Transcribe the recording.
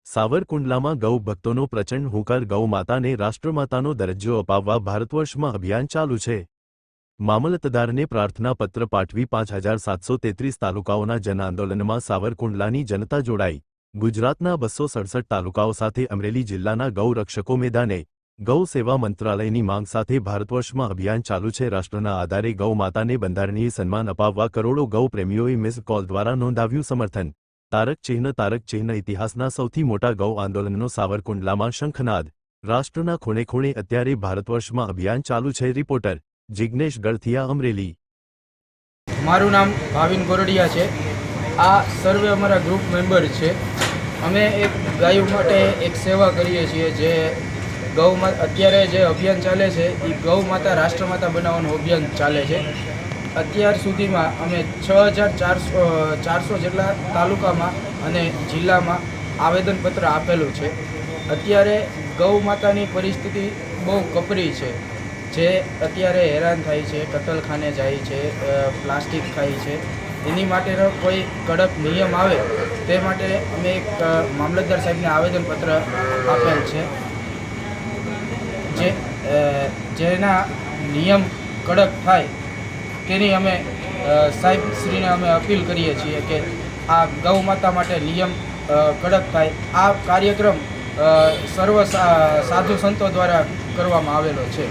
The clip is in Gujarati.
સાવરકુંડલામાં ગૌ ભક્તોનો પ્રચંડ હુંકાર ગૌ માતાને રાષ્ટ્રમાતાનો દરજ્જો અપાવવા ભારતવર્ષમાં અભિયાન ચાલુ છે। મામલતદારને પ્રાર્થના પત્ર પાઠવી 5733 તાલુકાઓના જન આંદોલનમાં સાવરકુંડલાની જનતા જોડાઈ। ગુજરાતના 267 તાલુકાઓ સાથે અમરેલી જિલ્લાના ગૌ રક્ષકો મેદાને। ગૌ સેવા મંત્રાલયની માંગ સાથે ભારતવર્ષમાં અભિયાન ચાલુ છે। રાષ્ટ્રના આધારે ગૌ માતાને બંધારણીય સન્માન અપાવવા કરોડો ગૌ પ્રેમીઓએ મિસ કોલ દ્વારા નોંધાવ્યું સમર્થન। તારક ચિહ્ન ઇતિહાસના સૌથી મોટા ગૌ આંદોલનનો સાવરકુંડલામાં શંખનાદ। રાષ્ટ્રના ખૂણે ખૂણે અત્યારે ભારતવર્ષમાં અભિયાન ચાલુ છે। રિપોર્ટર જિગ્નેશ ગળથિયા, અમરેલી। મારું નામ ભાવિન ગોરડિયા છે। આ સર્વે અમારા ગ્રુપ મેમ્બર છે। અમે એક ગાયો માટે એક સેવા કરીએ છીએ। જે અત્યારે જે અભિયાન ચાલે છે એ ગૌ માતા રાષ્ટ્રમાતા બનાવવાનું અભિયાન ચાલે છે। અત્યાર સુધીમાં અમે 6400 જેટલા તાલુકામાં અને જિલ્લામાં આવેદનપત્ર આપેલું છે। અત્યારે ગૌ માતાની પરિસ્થિતિ બહુ કપરી છે। જે અત્યારે હેરાન થાય છે, કતલખાને જાય છે, પ્લાસ્ટિક ખાય છે। એની માટેનો કોઈ કડક નિયમ આવે તે માટે અમે એક મામલતદાર સાહેબને આવેદનપત્ર આપેલ છે। જેના નિયમ કડક થાય તેની અમે સાહેબશ્રીને અમે અપીલ કરીએ છીએ કે આ ગૌ માતા માટે નિયમ કડક થાય। આ કાર્યક્રમ સર્વ સાધુ સંતો દ્વારા કરવામાં આવેલો છે।